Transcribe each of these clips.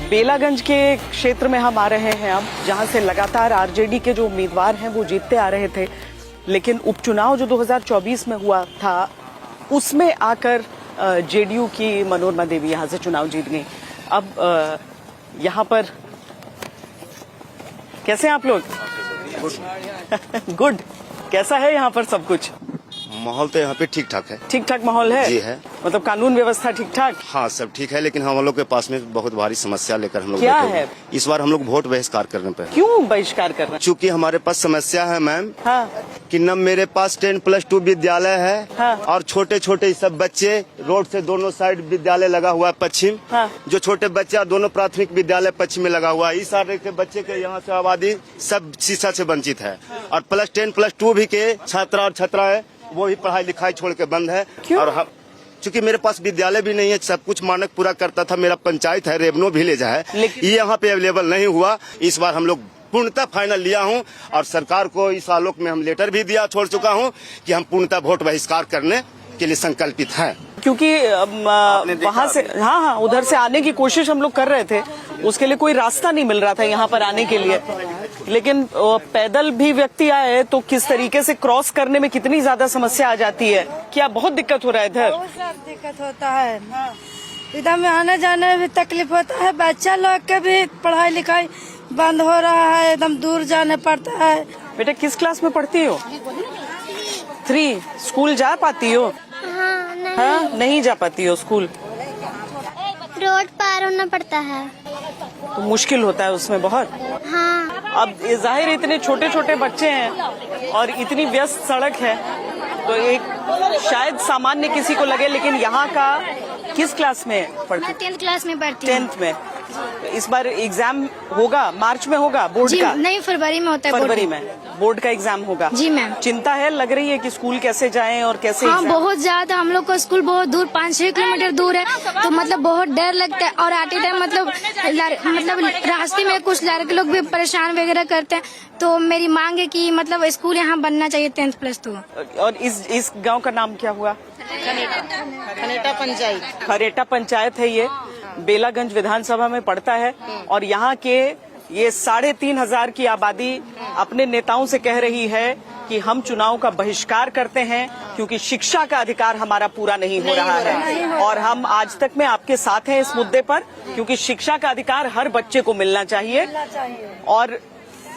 बेलागंज के क्षेत्र में हम आ रहे हैं अब, जहां से लगातार आरजेडी के जो उम्मीदवार हैं वो जीतते आ रहे थे, लेकिन उपचुनाव जो 2024 में हुआ था उसमें आकर जेडीयू की मनोरमा देवी यहां से चुनाव जीत गई। अब यहां पर कैसे हैं आप लोग? गुड। कैसा है यहाँ पर सब कुछ? माहौल तो यहाँ पे ठीक ठाक है। ठीक ठाक माहौल है जी है। मतलब कानून व्यवस्था ठीक ठाक? हाँ, सब ठीक है, लेकिन हम लोग के पास में बहुत भारी समस्या लेकर हम लोग क्या बैठे है? हैं। इस बार हम लोग वोट बहिष्कार करने पे हैं। क्यों बहिष्कार कर रहे हैं? चूँकि हमारे पास समस्या है मैम, हाँ। कि न मेरे पास 10+2 विद्यालय है, हाँ। और छोटे छोटे सब बच्चे रोड से दोनों साइड विद्यालय लगा हुआ है पश्चिम, हाँ। जो छोटे बच्चे दोनों प्राथमिक विद्यालय पश्चिम में लगा हुआ है। इस सारे के बच्चे के यहाँ से आबादी सब शिक्षा से वंचित है, और +10+2 भी के छात्रा और छात्राएं वो भी पढ़ाई लिखाई छोड़ के बंद है। क्यों? और हम चूँकि मेरे पास विद्यालय भी नहीं है, सब कुछ मानक पूरा करता था, मेरा पंचायत है, रेवन्यू विलेज है, ये यहाँ पे अवेलेबल नहीं हुआ। इस बार हम लोग पूर्णतः फाइनल लिया हूँ, और सरकार को इस आलोक में हम लेटर भी दिया छोड़ चुका हूँ कि हम पूर्णतः वोट बहिष्कार करने के लिए संकल्पित हैं। क्योंकि वहाँ से हाँ उधर से आने की कोशिश हम लोग कर रहे थे, उसके लिए कोई रास्ता नहीं मिल रहा था यहाँ पर आने के लिए, लेकिन पैदल भी व्यक्ति आए तो किस तरीके से क्रॉस करने में कितनी ज्यादा समस्या आ जाती है। क्या बहुत दिक्कत हो रहा है इधर? बहुत दिक्कत होता है, इधर में आने जाने में भी तकलीफ होता है। बच्चा लोग के भी पढ़ाई लिखाई बंद हो रहा है, एकदम दूर जाने पड़ता है। बेटा किस क्लास में पढ़ती हो? 3। स्कूल जा पाती हो? हाँ, नहीं। हाँ, नहीं जा पाती हो स्कूल? रोड पार होना पड़ता है तो मुश्किल होता है उसमें बहुत। हाँ। अब जाहिर इतने छोटे छोटे बच्चे हैं और इतनी व्यस्त सड़क है, तो एक शायद सामान्य किसी को लगे, लेकिन यहाँ का किस क्लास में पढ़ती? मैं 10th क्लास में पढ़ती हूँ। 10th में। इस बार एग्जाम होगा, मार्च में होगा बोर्ड का? नहीं, फरवरी में होता है। फरवरी में बोर्ड का एग्जाम होगा। जी मैम। चिंता है, लग रही है कि स्कूल कैसे जाएं और कैसे? हाँ, बहुत ज्यादा। हम लोग का स्कूल बहुत दूर, 5-6 किलोमीटर दूर है, तो मतलब बहुत डर लगता है। और आते टाइम मतलब रास्ते में कुछ लड़के लोग भी परेशान वगैरह करते हैं, तो मेरी मांग है कि मतलब स्कूल यहाँ बनना चाहिए 10+2। और इस गांव का नाम क्या हुआ? खनेटा पंचायत। खरेटा पंचायत है, ये बेलागंज विधानसभा में पड़ता है, और यहाँ के ये 3,500 की आबादी अपने नेताओं से कह रही है कि हम चुनाव का बहिष्कार करते हैं, क्योंकि शिक्षा का अधिकार हमारा पूरा नहीं हो रहा है। और हम आज तक में आपके साथ हैं इस मुद्दे पर, क्योंकि शिक्षा का अधिकार हर बच्चे को मिलना चाहिए। और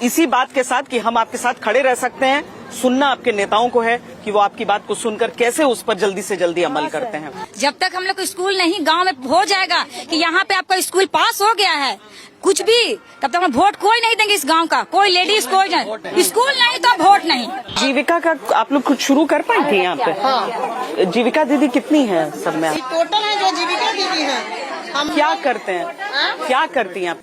इसी बात के साथ कि हम आपके साथ खड़े रह सकते हैं, सुनना आपके नेताओं को है कि वो आपकी बात को सुनकर कैसे उस पर जल्दी से जल्दी अमल करते हैं। जब तक हम लोग को स्कूल नहीं गांव में हो जाएगा कि यहाँ पे आपका स्कूल पास हो गया है कुछ भी, तब तक हम वोट कोई नहीं देंगे। इस गांव का कोई लेडीज कोई नहीं, स्कूल नहीं तो वोट नहीं। जीविका का आप लोग कुछ शुरू कर पाएंगे यहाँ पे? हाँ। जीविका दीदी कितनी है सब में? टोटल है जो जीविका दीदी है। हम क्या करते हैं? क्या करती हैं आप?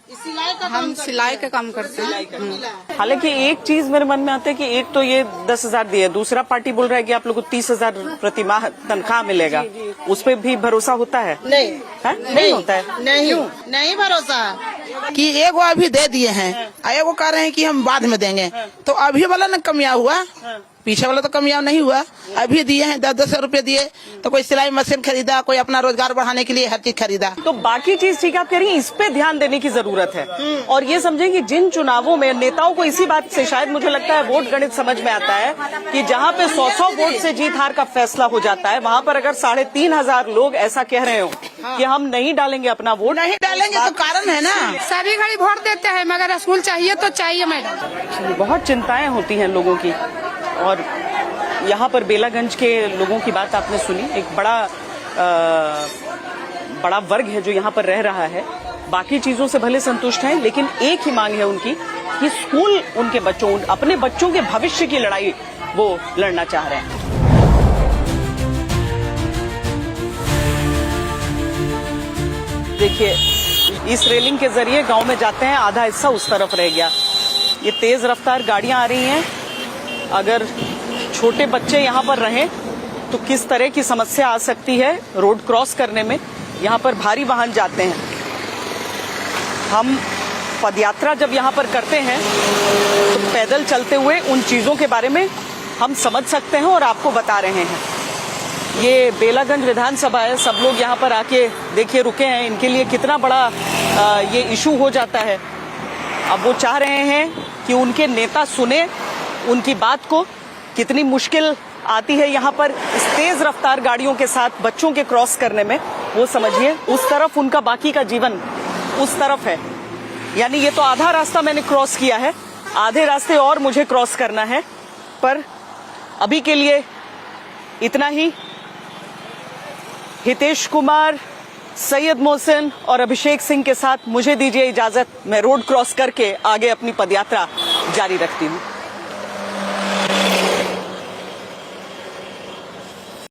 हम सिलाई का काम करते हैं। हालांकि एक चीज मेरे मन में आता है कि एक तो ये 10,000 दिए, दूसरा पार्टी बोल रहा है कि आप लोग को 30,000 प्रति माह तनख्वाह मिलेगा, उस पे भी भरोसा होता है? नहीं, नहीं होता है। नहीं भरोसा कि एगो अभी दे दिए हैं, एगो कह रहे हैं कि हम बाद में देंगे, तो अभी वाला न कामयाब हुआ, पीछे वाला तो कामयाब नहीं हुआ। अभी दिए हैं 10-10 रुपए दिए, तो कोई सिलाई मशीन खरीदा, कोई अपना रोजगार बढ़ाने के लिए हर चीज खरीदा। तो बाकी चीज ठीक है, आप कह रही हैं इस पे ध्यान देने की जरूरत है। और ये समझें कि जिन चुनावों में नेताओं को इसी बात से शायद मुझे लगता है वोट गणित समझ में आता है कि जहाँ पे 100 वोट से जीत हार का फैसला हो जाता है, वहाँ पर अगर 3,500 लोग ऐसा कह रहे हो कि हम नहीं डालेंगे अपना वोट, नहीं डालेंगे तो कारण है ना, सभी घड़ी वोट देते हैं, मगर स्कूल चाहिए तो चाहिए मैडम। बहुत चिंताएं होती हैं लोगों की। और यहाँ पर बेलागंज के लोगों की बात आपने सुनी, एक बड़ा वर्ग है जो यहाँ पर रह रहा है, बाकी चीजों से भले संतुष्ट हैं, लेकिन एक ही मांग है उनकी कि स्कूल उनके बच्चों, अपने बच्चों के भविष्य की लड़ाई वो लड़ना चाह रहे हैं। देखिए, इस रेलिंग के जरिए गांव में जाते हैं, आधा हिस्सा उस तरफ रह गया। ये तेज रफ्तार गाड़ियां आ रही हैं, अगर छोटे बच्चे यहाँ पर रहें तो किस तरह की समस्या आ सकती है रोड क्रॉस करने में। यहाँ पर भारी वाहन जाते हैं। हम पदयात्रा जब यहाँ पर करते हैं तो पैदल चलते हुए उन चीजों के बारे में हम समझ सकते हैं और आपको बता रहे हैं। ये बेलागंज विधानसभा है, सब लोग यहाँ पर आके देखिए रुके हैं, इनके लिए कितना बड़ा ये इशू हो जाता है। अब वो चाह रहे हैं कि उनके नेता सुने उनकी बात को। कितनी मुश्किल आती है यहाँ पर इस तेज रफ्तार गाड़ियों के साथ बच्चों के क्रॉस करने में, वो समझिए। उस तरफ उनका बाकी का जीवन उस तरफ है, यानी ये तो आधा रास्ता मैंने क्रॉस किया है, आधे रास्ते और मुझे क्रॉस करना है। पर अभी के लिए इतना ही। हितेश कुमार, सैयद मोहसिन और अभिषेक सिंह के साथ मुझे दीजिए इजाजत। मैं रोड क्रॉस करके आगे अपनी पदयात्रा जारी रखती हूँ।